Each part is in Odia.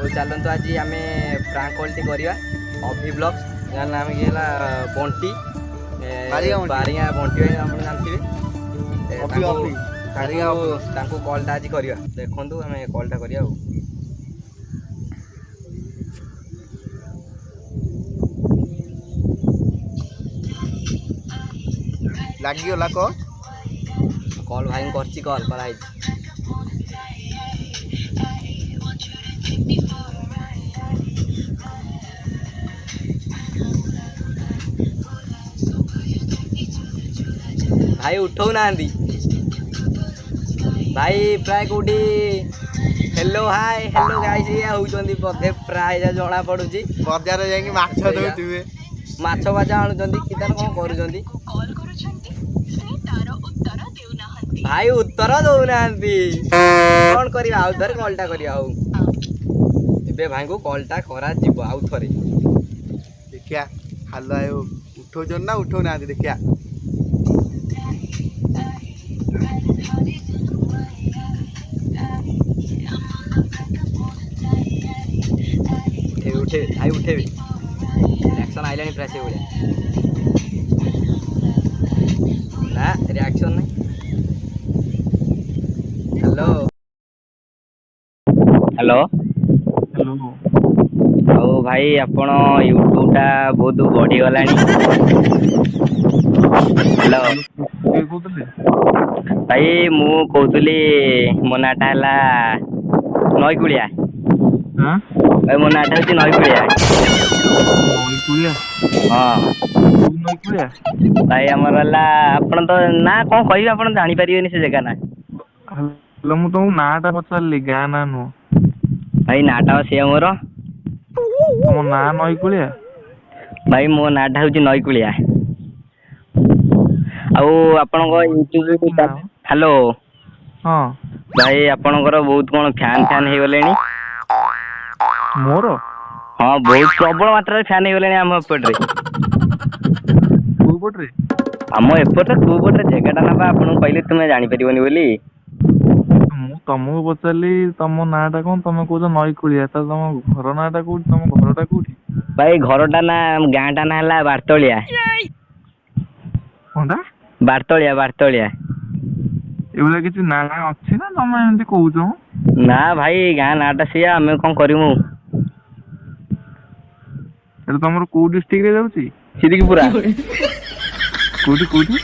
चलतु आज आम प्रांक कॉलटी करवा अभि ब्लॉग्स यार नाम कि बंटी बारिया बंटी भाई आप जानते कॉलटा आज करवा देखु आम कॉलटा करवा लागिगला कॉल कॉल भाई करची कॉल कराई भाई उठौ ना भाई प्राय कोठी हेलो हाय हेलो गाइस ये होउचंदी बधे प्राय जना पडुची बजार जाई माछ दउथिबे माछ बाजा आणुचंदी कितान कोन करूचंदी भाई उत्तर दउनांती कोन करिवा आउ थरे कॉलटा करिवा आउ एबे भाई को कॉलटा करा जीवो आउ थरे देखिया हालो आयो उठो जन ना उठो ना देखिया उठे भाई उठे रिएक्शन आइलानी प्राय से भलिया ना रिएक्शन नहीं हेलो हेलो हेलो ଆଉ ଭାଇ ଆପଣ ୟୁଟ୍ୟୁବଟା ବହୁତ ବଢ଼ିଗଲାଣି ହ୍ୟାଲୋ କିଏ କହୁଥିଲେ? ଭାଇ ମୁଁ କହୁଥିଲି ମୋ ନାଁଟା ହେଲା ନଈକୁଳିଆ ହାଁ ଭାଇ ମୋ ନାଁଟା ହେଉଛି ନଈକୁଳିଆ ନଈକୁଳିଆ ହଁ କୋଉ ନଈକୁଳିଆ? ଭାଇ ଆମର ହେଲା ଆପଣ ତ ନା କ'ଣ କହିବେ ଆପଣ ଜାଣିପାରିବେନି ସେ ଜାଗା ନା ହେଲେ ମୁଁ ତମକୁ ନାଁଟା ପଚାରିଲି ଗାଁ ନାଁ ନୁହଁ ଭାଇ ନାଁଟା ସିଏ ମୋର ତମ ନାଁ ନଈକୁଳିଆ? ଭାଇ ମୋ ନାଁଟା ହେଉଛି ନଈକୁଳିଆ ଆଉ ଆପଣଙ୍କ ୟୁଟ୍ୟୁବ ହ୍ୟାଲୋ ହଁ ଭାଇ ଆପଣଙ୍କର ବହୁତ କ'ଣ ଫ୍ୟାନ୍ ହେଇଗଲେଣି ମୋର ହଁ ବହୁତ ପ୍ରବଳ ମାତ୍ରାରେ ଫ୍ୟାନ୍ ହେଇଗଲେଣି ଆମ ଏପଟରେ କୋଉ ପଟରେ? ଆମ ଏପଟରେ କୋଉ ପଟରେ ଜାଗାଟା ନେବା ଆପଣଙ୍କୁ କହିଲେ ତୁମେ ଜାଣିପାରିବନି ବୋଲି ମୁଁ ତମକୁ ପଚାରିଲି ତମ ନାଁଟା କ'ଣ ତମେ କହୁଛ ନଈକୁଳିଆ ତାହେଲେ ତମ ଘର ନାଁଟା କୋଉଠି ତମ ଘରଟା କୋଉଠି? ଭାଇ ଘରଟା ନା ଗାଁଟା ନା ହେଲା ବାରତଳିଆ କ'ଣଟା? ବାରତଳିଆ ଏଭଳିଆ କିଛି ନାଁ ଅଛି ନା ତମେ ଏମିତି କହୁଛ? ନା ଭାଇ ଗାଁ ନାଁଟା ସେଇଆ ଆମେ କ'ଣ କରିବୁ ଏଟା ତମର କୋଉ ଡିଷ୍ଟ୍ରିକ୍ଟରେ ଯାଉଛି? ଚିରିକିପୁରା କୋଉଠି କୋଉଠି?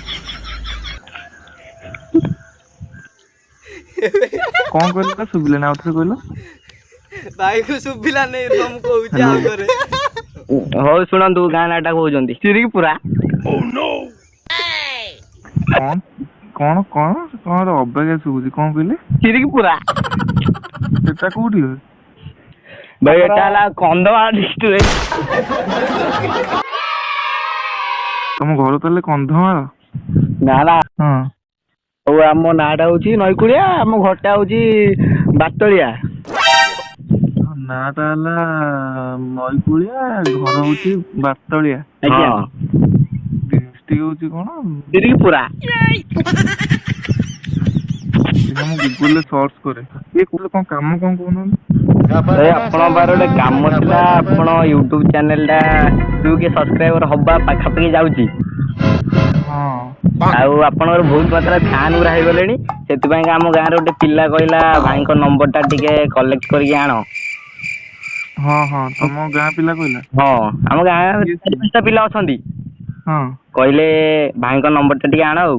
କ'ଣ କହିଲ ଶୁଭିଲାନି ଆଉ ଥରେ କହିଲ? ଭାଇ କୁ ଶୁଭିଲା ନାହିଁ ମୁଁ କହୁଛି ଆଉ ଥରେ ହଉ ଶୁଣନ୍ତୁ ଗାଁ ନାଁଟା କହୁଛନ୍ତି ଚିରିକିପୁରା କ'ଣ କ'ଣ କ'ଣ କ'ଣ ଅବାଗିଆ ଶୁଭୁଛି କ'ଣ କହିଲେ? ଚିରିକିପୁରା ସେଟା କୋଉଠି? ଭାଇ ଏଟା ହେଲା କନ୍ଧମାଳ ଡିଷ୍ଟ୍ରିକ୍ଟ ତମ ଘର ତାହେଲେ କନ୍ଧମାଳ? ନା ନା ହଁ ଆଉ ଆମ ନାଁଟା ହଉଛି ନଈକୁଳିଆ ଆମ ଘରଟା ହଉଛି ବାରତଳିଆ ନାଁଟା ହେଲା ନଈକୁଳିଆ ଘର ହଉଛି ବାରତଳିଆ ଆଜ୍ଞା ଡିଷ୍ଟ୍ରିକ୍ଟ ହଉଛି କ'ଣ? ଚିରିକିପୁରା ମୁଁ ଗୁଗୁଲରେ ସର୍ଚ୍ଚ କରେ ଇଏ କହୁଥିଲେ କ'ଣ କାମ କ'ଣ କହୁନାହାନ୍ତି? ଭାଇ ଆପଣଙ୍କ ପାଖରେ ଗୋଟେ କାମ ଥିଲା ଆପଣ ୟୁଟ୍ୟୁବ ଚ୍ୟାନେଲଟା କିଏ ସବସ୍କ୍ରାଇବର ହବା ପାଖାପାଖି ଯାଉଛି ହଁ ଆଉ ଆପଣଙ୍କର ବହୁତ ମାତ୍ରାରେ ଫ୍ୟାନ୍ ଗୁରା ହେଇଗଲେଣି ସେଥିପାଇଁ ଆମ ଗାଁରେ ଗୋଟେ ପିଲା କହିଲା ଭାଇଙ୍କ ନମ୍ବରଟା ଟିକେ କଲେକ୍ଟ କରିକି ଆଣ ହଁ ହଁ ତମ ଗାଁ ପିଲା କହିଲା? ହଁ ଆମ ଗାଁ 4-5ଟା ପିଲା ଅଛନ୍ତି ହଁ କହିଲେ ଭାଇଙ୍କ ନମ୍ବରଟା ଟିକେ ଆଣ ଆଉ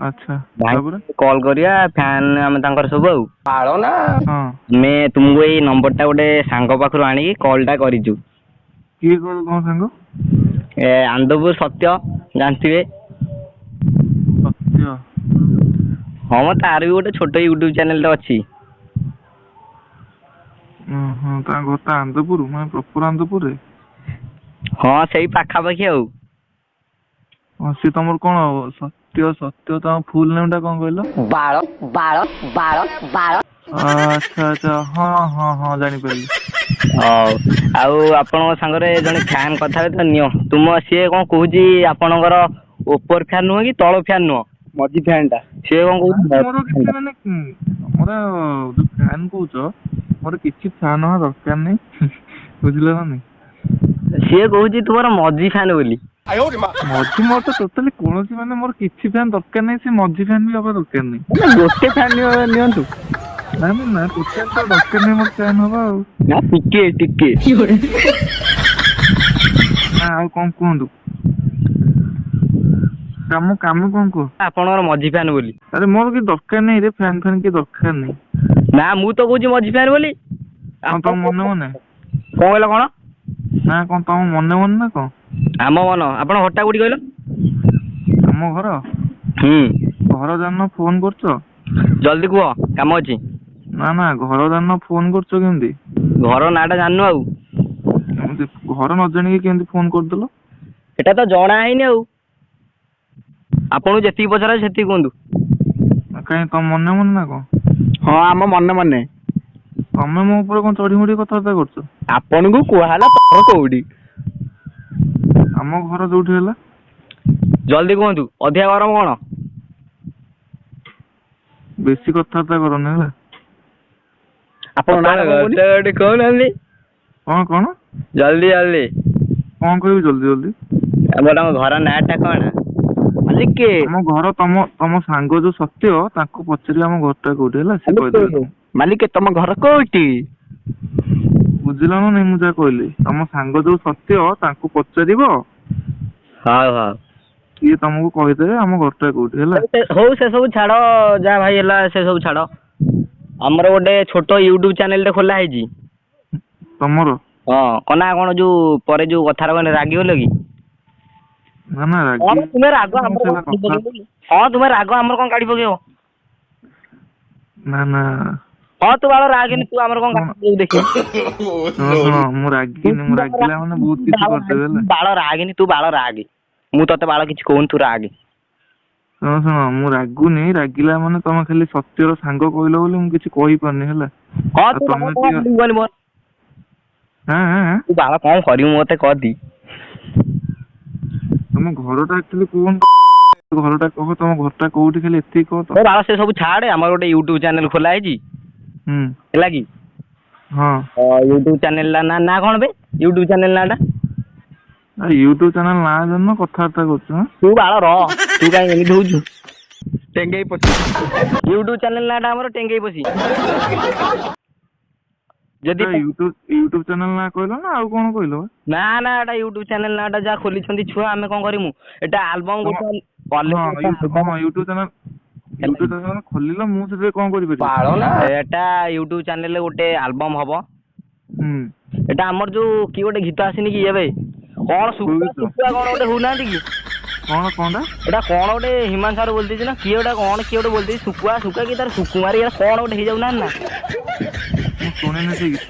ଆଚ୍ଛା ଭାଇ କଲ୍ କରିବା ଫ୍ୟାନ୍ ଆମେ ତାଙ୍କର ସବୁ ଆଉ ହଁ ଆମେ ତୁମକୁ ଏଇ ନମ୍ବରଟା ଗୋଟେ ସାଙ୍ଗ ପାଖରୁ ଆଣିକି କଲ୍ଟା କରିଛୁ କିଏ କହିଲ ତମ ସାଙ୍ଗ? ଆନ୍ଦପୁର ସତ୍ୟ ଜାଣିଥିବେ ସତ୍ୟ ହଁ ମ ତାର ବି ଗୋଟେ ଛୋଟ ୟୁଟ୍ୟୁବ ଚ୍ୟାନେଲଟା ଅଛି ହଁ ତାଙ୍କ ଘରଟା ଆନ୍ଦପୁର ମାନେ ପ୍ରପର ଆନ୍ଦପୁରରେ? ହଁ ସେଇ ପାଖାପାଖି ଆଉ ସିଏ ତମର କ'ଣ ସତ୍ୟ ସତ୍ୟ ତମ ଫୁଲ୍ ନେମ୍ଟା କ'ଣ କହିଲ? ଆଚ୍ଛା ଆଚ୍ଛା ହଁ ହଁ ହଁ ଜାଣିପାରିଲି ହଉ ଆଉ ଆପଣଙ୍କ ସାଙ୍ଗରେ ଜଣେ ଫ୍ୟାନ୍ କଥା ହେବେ ତ ନିଅ ତୁମ ସିଏ କ'ଣ କହୁଛି ଆପଣଙ୍କର ଉପର ଫ୍ୟାନ୍ ନୁହଁ କି ତଳ ଫ୍ୟାନ୍ ନୁହଁ ମଝି ଫ୍ୟାନ୍ଟା ସିଏ କ'ଣ କହୁଛି ମୋର କିଛି ମାନେ ତମର ଯୋଉ ଫ୍ୟାନ୍ କହୁଛ ମୋର କିଛି ଫ୍ୟାନ୍ ହବା ଦରକାର ନାହିଁ ବୁଝିଲ ନା ନାଇଁ? ସିଏ କହୁଛି ତୁମର ମଝି ଫ୍ୟାନ୍ ବୋଲି। ମଝି ମୋର ତ ଟୋଟାଲି କୌଣସି ମାନେ ମୋର କିଛି ଫ୍ୟାନ୍ ଦରକାର ନାହିଁ, ସେ ମଝି ଫ୍ୟାନ୍ ବି ହବା ଦରକାର ନାହିଁ। ଗୋଟେ ଫ୍ୟାନ୍ ନିଅନ୍ତୁ। ନା ନା ଟୋଟାଲି ତ ଦରକାର ନାହିଁ ମୋର ଫ୍ୟାନ୍ ହବା ଆଉ। ନା ଟିକେ ନା ଆଉ କଣ କୁହନ୍ତୁ? କାମ କଣ କୁହ? ଆପଣଙ୍କର ମଝି ଫ୍ୟାନ୍ ବୋଲି। ଆରେ ମୋର କିଛି ଦରକାର ନାହିଁ ରେ, ଫ୍ୟାନ୍ କିଛି ଦରକାର ନାହିଁ। ନା ମୁଁ ତ କହୁଛି ମଝି ଫ୍ୟାନ୍ ବୋଲି। କଣ ତମ ମନେ କଣ କହିଲ କଣ? ନା କଣ ତମ ମନେ ନା କଣ? ଆମ ମନ। ଆପଣ ଘରଟା କୋଉଠି କହିଲ? ଆମ ଘର ଘର ଜାଣିନ ଫୋନ କରୁଛ? ଜଲ୍ଦି କୁହ, କାମ ଅଛି। ନା ନା ଘର ଜାଣିନ ଫୋନ କରୁଛ କେମିତି? ଘର ନାଁଟା ଜାଣିନୁ ଆଉ। କେମିତି ଘର ନ ଜାଣିକି କେମିତି ଫୋନ କରିଦେଲ? ଏଟା ତ ଜଣା ହେଇନି ଆଉ। ଆପଣଙ୍କୁ ଯେତିକି ପଚାର ସେତିକି କୁହନ୍ତୁ। କାଇଁ ତମ ମନେ ନା କଣ? ହଁ ଆମ ମନେ। ତମେ ମୋ ଉପରେ କଣ ଚଢି ମଡି କଥାବାର୍ତ୍ତା କରୁଛ? ଆପଣଙ୍କୁ କୁହାହେଲା କୋଉଠି? ଆମ ଘର ଯୋଉଠି ହେଲା। ଜଲ୍ଦି କୁହନ୍ତୁ, ଅଧିକା ଗରମ କଣ? ବେଶୀ କଥାବାର୍ତ୍ତା କରନି ହେଲା। ଆପଣ କହୁନାହାନ୍ତି। କଣ? ଜଲ୍ଦି କଣ କହିବି ଜଲ୍ଦି? ଆମର ଘର ନାଁଟା କଣ? ଆମ ଘର ତମ ସାଙ୍ଗ ଯୋଉ ସତ୍ୟ ତାଙ୍କୁ ପଚାରି ଆମ ଘରଟା କୋଉଠି ହେଲା, ସେ କହିଦେବେ ତମକୁ। ମାଲିକ ତମ ଘର କୋଉଠି? ବୁଝିଲ ନା ନାଇଁ ମୁଁ ଯାହା କହିଲି? ତମ ସାଙ୍ଗ ଯୋଉ ସତ୍ୟ ତାଙ୍କୁ ପଚାରିବ। ହଉ ସିଏ ତମକୁ କହିଦେବେ ଆମ ଘରଟା କୋଉଠି ହେଲା। ହଉ ସେ ସବୁ ଛାଡ, ଯାହା ଭାଇ ହେଲା ସେ ସବୁ ଛାଡ। ଆମର ଗୋଟେ ଛୋଟ ୟୁଟ୍ୟୁବ ଚ୍ୟାନେଲଟେ ଖୋଲା ହେଇଛି। ତମର? ହଁ କଣ ଯୋଉ ପରେ ଯୋଉ କଥାରେ କହିଲେ ରାଗିଗଲ କି? ନା ତୁମେ ରାଗ ଆମର କଣ କାଢି ପକେଇବ କି? ହଁ ତୁମେ ରାଗ ଆମର କଣ କାଢି ପକେଇବ? ନା ହଁ ତୁ ବାଳ ରାଗେନି, ତୁ ଆମର କଣ ଦେଖିବୁ? ଶୁଣ ମୁଁ ରାଗିନି, ମୁଁ ରାଗିଲା ମାନେ ବହୁତ କିଛି କରିଦେବି ହେଲା। ବାଳ ରାଗେନି, ତୁ ବାଳ ରାଗେ। ମୁଁ ତତେ ବାଳ କିଛି କହୁନି, ତୁ ରାଗେ। ଶୁଣ ମୁଁ ରାଗୁନି, ରାଗିଲା ମାନେ ତମେ ଖାଲି ସତ୍ୟର ସାଙ୍ଗ କହିଲ ବୋଲି ମୁଁ କିଛି କହିପାରୁନି ହେଲା। ହଁ ଆଉ ତୁ ତମେ ଟିକେ ତୁ ବାଳ କଣ କରିବୁ ମତେ କହତି? ତମ ଘରଟା ଆକ୍ଚୁଆଲି କୁହ, ଘରଟା କହ, ତମ ଘରଟା କୋଉଠି ଖାଲି ଏତିକି କହ ତ। ବାଳ ସେ ସବୁ ଛାଡେ, ଆମର ଗୋଟେ ୟୁଟ୍ୟୁବ ଚ୍ୟାନେଲ ଖୋଲା ହେଇଛି ହେଲା କି? ହଁ ୟୁଟ୍ୟୁବ ଚ୍ୟାନେଲ ନା କଣ ବେ? ୟୁଟ୍ୟୁବ ଚ୍ୟାନେଲ ନାଁଟା? ୟୁଟ୍ୟୁବ ଚ୍ୟାନେଲ ନାଁ ଜାଣିନ, କଥାବାର୍ତ୍ତା କରୁଛ? ତୁ ବାଳ ରହ, ତୁ କାଇଁ ଏମିତି ହଉଛୁ? ଟେଙ୍ଗେଇ ପଶି। ୟୁଟ୍ୟୁବ ଚ୍ୟାନେଲ ନାଁଟା ଆମର ଟେଙ୍ଗେଇ ପଶି। ଯଦି ୟୁଟ୍ୟୁବ ଚ୍ୟାନେଲ ନାଁ କହିଲ ନା ଆଉ କଣ କହିଲ? ନା ଏଟା ୟୁଟ୍ୟୁବ ଚ୍ୟାନେଲ ନାଁଟା ଯାହା ଖୋଲିଛନ୍ତି ଛୁଆ, ଆମେ କଣ କରିମୁ? ଏଟା ଆଲବମ ଗୋଟେ ୟୁଟ୍ୟୁବ ଚ୍ୟାନେଲ ଖୋଲିଲ, ମୁଁ ସେଥିରେ କଣ କରିପାରିବି? ଏଟା ୟୁଟ୍ୟୁବ ଚ୍ୟାନେଲରେ ଗୋଟେ ଆଲବମ ହବ। ଏଟା ଆମର ଯୋଉ କି ଗୋଟେ ଗୀତ ଆସିନି କି ଏବେ କଣ ଶୁଖୁଆ କଣ ଗୋଟେ ହଉନାହାନ୍ତି କି? କଣଟା? ଏଟା କଣ ଗୋଟେ ହିମାଂଶୁ ସାର୍ ବୋଲି ଦେଇଛି ନା କିଏ ଗୋଟେ ବୋଲି ଦେଇଛି, ଶୁଖୁଆ କି ତାର ସୁକୁମାରି କଣ ଗୋଟେ ହେଇଯାଉନାହାନ୍ତି ନା? ମୁଁ ଶୁଣିନି ସେ ଗୀତ,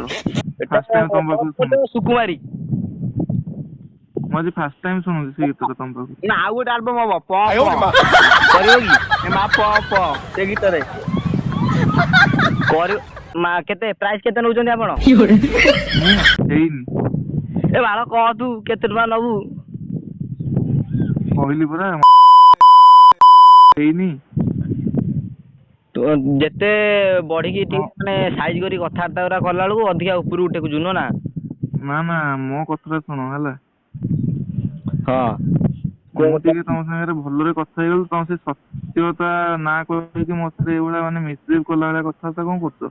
ଫାର୍ଷ୍ଟ ଟାଇମ୍ ତମ ପାଖରୁ ଶୁଣୁଛି। ସୁକୁମାରି। ମୁଁ ଆଜି ଫାର୍ଷ୍ଟ ଟାଇମ୍ ଶୁଣୁଛି ସେ ଗୀତଟା ତମ ପାଖରୁ। ନା ଆଉ ଗୋଟେ ଆଲବମ ହବ କରିବ କି? ସେ ଗୀତରେ କେତେ ପ୍ରାଇସ୍ କେତେ ନଉଛନ୍ତି ଆପଣ? ହେଇନି। ଏ ବାଳ କହ, ତୁ କେତେ ଟଙ୍କା ନବୁ? କହିଲି ପରା ହେଇନି। ଯେତେ ବଢିକି ଟିକେ ମାନେ ସାଇଜ କରି କଥାବାର୍ତ୍ତା କଲା ବେଳକୁ ଅଧିକା ଉପରକୁ ଟେକୁଛୁ ନୁହଁ ନା? ନା ମୋ କଥାଟା ଶୁଣ ହେଲା। ହଁ ମୁଁ ଟିକେ ତମ ସାଙ୍ଗରେ ଭଲରେ କଥା ହେଇଗଲି, ତମ ସେ ସତ୍ୟତା ନାଁ କହିକି ମତେ ଏଇଭଳିଆ ମାନେ ମିସବିହେଭ କଲା ଭଳିଆ କଥାବାର୍ତ୍ତା କଣ କରୁଛ?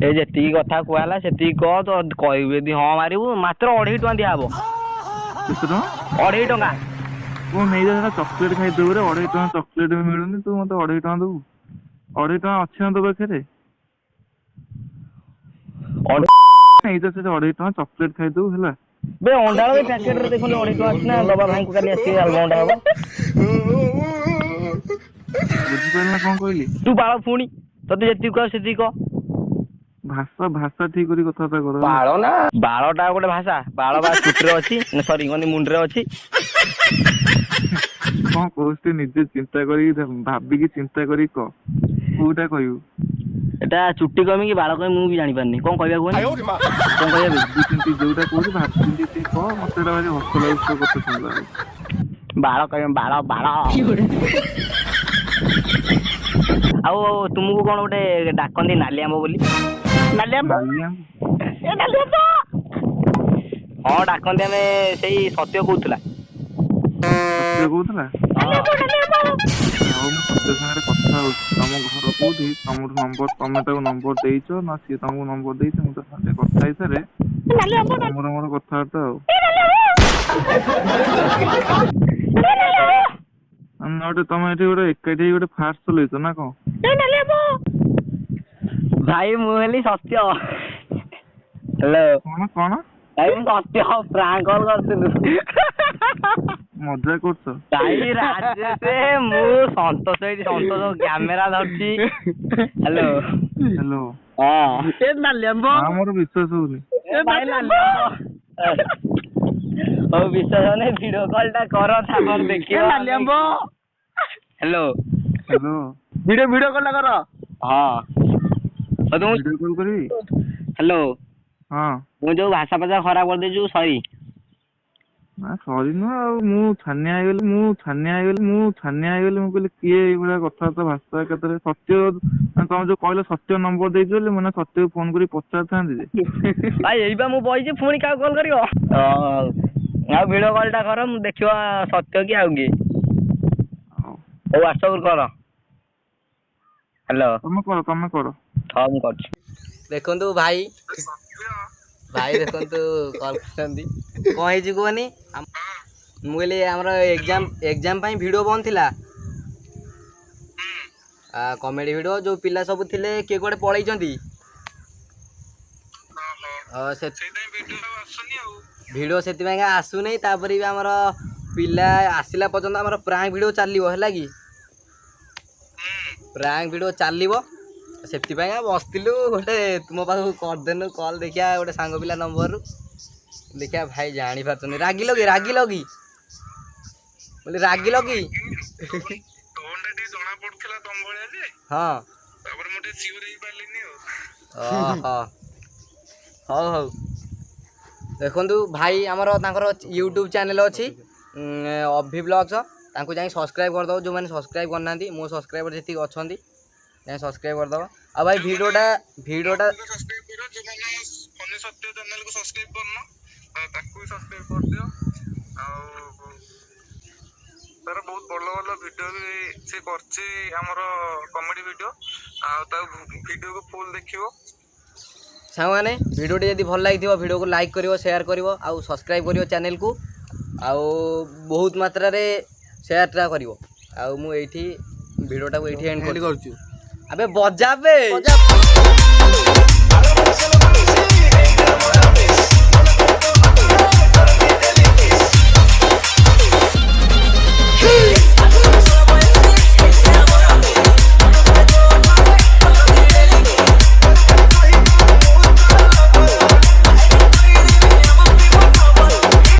ଏ ଯେତିକି କଥା କୁହା ହେଲା ସେତିକି କହ, ତ କହିବୁ ଯଦି ହଁ ମାରିବୁ। ମାତ୍ର 2.5 ଟଙ୍କା ଦିଆହବ। କେତେ ଟଙ୍କା? 2.5 ଟଙ୍କା। ତୁ ନେଇଯା, ସେଟା ଚକୋଲେଟ ଖାଇଦବୁ ରେ। 2.5 ଟଙ୍କା ଚକୋଲେଟ ବି ମିଳୁନି, ତୁ ମତେ 2.5 ଟଙ୍କା ଦବୁ? 2.5 ଟଙ୍କା ଅଛି ନା ତୋ ପାଖରେ? ନେଇଯା, ସେଟା 2.5 ଟଙ୍କା ଚକୋଲେଟ ଖାଇଦବୁ ହେଲା। ବେ ଅଣ୍ଡାଳ ପ୍ୟାକେଟରେ ଦେଖୁନୁ 2.5 ଟଙ୍କା ଅଛି ନା, ଦବା ଭାଇଙ୍କୁ କାଲି ଆସିକି ଆଲବମଟା ହବ। ବୁଝିପାରିଲ ନା କଣ କହିଲି? ତୁ ବାଳ ପୁଣି ତତେ ଯେତିକି କହ ସେତିକି କହ। ଭାଷା ଠିକ କରି କଥାବାର୍ତ୍ତା କର। ବାଳଟା ଗୋଟେ ଭାଷା? ବାଳ ବା ଚୁଟିରେ ଅଛି, ସରି ମୁଣ୍ଡରେ ଅଛି। କଣ କହୁଛି ନିଜେ ଚିନ୍ତା କରିକି ଭାବିକି ଚିନ୍ତା କରିକି କହ, କୋଉଟା କହିବୁ? ଏଟା ଚୁଟି କମି କି ବାଳ କମି ମୁଁ ବି ଜାଣିପାରୁନି, କଣ କହିବା କୁହନି? କଣ କହିବା? ଯୋଉଟା କହୁଛି ଭାବିଚିନ୍ତି ଟିକେ କହ, ମତେ ଏଟା ଭାରି ହସ ଲାଗୁଛି ତୋ କଥା ଶୁଣିଲା ବେଳକୁ। ବାଳ କହିବ ବାଳ। ଆଉ ତୁମକୁ କଣ ଗୋଟେ ଡାକନ୍ତି ନାଲି ଆମ୍ବ ବୋଲି? ହଁ ଡାକନ୍ତି ଆମେ ସେଇ ସତ୍ୟ କହୁଥିଲା। ସତ୍ୟ କହୁଥିଲା? ହଉ ମୁଁ ସତ୍ୟ ସାଙ୍ଗରେ କଥା ହଉଛି। ତମ ଘର କୋଉଠି? ତମର ନମ୍ବର, ତମେ ତାକୁ ନମ୍ବର ଦେଇଛ ନା ସିଏ ତମକୁ ନମ୍ବର ଦେଇଛି? ମୁଁ ତା ସାଙ୍ଗେ କଥା ହେଇସାରେ ତମର ମୋର କଥାବାର୍ତ୍ତା ଆଉ। ଗୋଟେ ତମେ ଏଠି ଗୋଟେ ଏକାଠି ହେଇ ଗୋଟେ ଫାଷ୍ଟ ଚଲେଇଛ ନା କଣ? ଭାଇ ମୁଁ ହେଲି ସତ୍ୟ। ହ୍ୟାଲୋ କଣ କଣ ଭାଇ ମୁଁ ସତ୍ୟ ପ୍ରାଙ୍କ କଲ୍ କରିଥିଲୁ। ମଜା କରୁଛ? ଭାଇ ରାଜେଶ ମୁଁ ସନ୍ତୋଷ ଏଇଠି ସନ୍ତୋଷ କ୍ୟାମେରା ଧରୁଛି। Hello hello. ହଁ ମୋର ବିଶ୍ୱାସ ହଉନି। ହଉ ବିଶ୍ୱାସ ହଉନି ଭିଡିଓ କଲ୍ ଟା କର ତାପରେ ଦେଖିବ। Hello hello. ଭିଡିଓ କଲ୍ ଟା କର। ହଁ ଭିଡିଓ କଲ୍ କରିବି? ହ୍ୟାଲୋ ହଁ। ମୁଁ ଯୋଉ ଭାଷା ଫାଷା ଖରାପ କରିଦେଇଛୁ ସରି। ନା ସରି ନୁହଁ ଆଉ। ମୁଁ ଛାନିଆ ହେଇଗଲି ମୁଁ କହିଲି କିଏ ଏଇଭଳିଆ କଥାବାର୍ତ୍ତା ଭାଷା ଏକାଥରେ। ସତ୍ୟ ତମେ ଯୋଉ କହିଲ ସତ୍ୟ ନମ୍ବର ଦେଇଛ ବୋଲି ମୁଁ ସତ୍ୟକୁ ଫୋନ କରି ପଚାରିଥାନ୍ତି ଯେ। ଭାଇ ଏଇବା ମୁଁ ବଇଛି ପୁଣି କାହାକୁ କଲ୍ କରିବ? ଆଉ ଭିଡିଓ କଲ୍ ଟା କର ମୁଁ ଦେଖିବ ସତ୍ୟ କି ଆଉ କିଏ। ହଉ ହ୍ୱାଟ୍ସଆପ୍ କର। ହ୍ୟାଲୋ ତମେ କର। ହଁ ମୁଁ କରୁଛି। ଦେଖନ୍ତୁ ଭାଇ ଦେଖନ୍ତୁ କଲ୍ କରିଛନ୍ତି। କଣ ହେଇଛି କୁହନି? ମୁଁ କହିଲି ଆମର ଏକ୍ଜାମ ପାଇଁ ଭିଡ଼ିଓ ବନ୍ଦ ଥିଲା। କମେଡି ଭିଡ଼ିଓ ଯୋଉ ପିଲା ସବୁ ଥିଲେ କିଏ କୁଆଡ଼େ ପଳେଇଛନ୍ତି। ଭିଡ଼ିଓ ସେଥିପାଇଁ ଆସୁନି। ତାପରେ ବି ଆମର ପିଲା ଆସିଲା ପର୍ଯ୍ୟନ୍ତ ଆମର ପ୍ରାଙ୍କ ଭିଡ଼ିଓ ଚାଲିବ ହେଲା କି? ପ୍ରାଙ୍କ ଭିଡ଼ିଓ ଚାଲିବ ସେଥିପାଇଁ ବସିଥିଲୁ। ଗୋଟେ ତୁମ ପାଖକୁ କରିଦେନୁ କଲ୍। ଦେଖିବା ଗୋଟେ ସାଙ୍ଗ ପିଲା ନମ୍ବରରୁ ଦେଖିବା। ଭାଇ ଜାଣିପାରୁଛନ୍ତି। ରାଗିଲ କି ବୋଲି ରାଗିଲ କି? ହଁ ହଉ ଦେଖନ୍ତୁ ଭାଇ ଆମର ତାଙ୍କର ୟୁଟ୍ୟୁବ୍ ଚ୍ୟାନେଲ୍ ଅଛି ଅଭି ବ୍ଲଗ୍ସ। ତାଙ୍କୁ ଯାଇ ସବସ୍କ୍ରାଇବ୍ କରିଦେବ। ଯେଉଁମାନେ ସବସ୍କ୍ରାଇବ୍ କରିନାହାନ୍ତି ମୋ ସବସ୍କ୍ରାଇବର୍ ଯେତିକି ଅଛନ୍ତି ଯାଇ ସବସ୍କ୍ରାଇବ୍ କରିଦେବ। ଆଉ ଭାଇ ଭିଡ଼ିଓଟା ସତ୍ୟ ଚ୍ୟାନେଲକୁ ସବସ୍କ୍ରାଇବ୍ କରିନ ତାକୁ ବି ସବସ୍କ୍ରାଇବ୍ କରିଦିଅ। ଆଉ ତାର ବହୁତ ଭଲ ଭିଡ଼ିଓ ବି ସେ କରିଛି ଆମର କମେଡି ଭିଡ଼ିଓ। ଆଉ ତା ଭିଡ଼ିଓକୁ ଫୁଲ୍ ଦେଖିବ। ସାଙ୍ଗମାନେ ଭିଡ଼ିଓଟି ଯଦି ଭଲ ଲାଗିଥିବ ଭିଡ଼ିଓକୁ ଲାଇକ୍ କରିବ, ସେୟାର କରିବ, ଆଉ ସବସ୍କ୍ରାଇବ୍ କରିବ ଚ୍ୟାନେଲକୁ। ଆଉ ବହୁତ ମାତ୍ରାରେ ସେୟାରଟା କରିବ। ଆଉ ମୁଁ ଏଇଠି ଭିଡ଼ିଓଟାକୁ ଏଇଠି ଏଣ୍ଡ କରୁଛି। ଆବେ ବଜାବେ।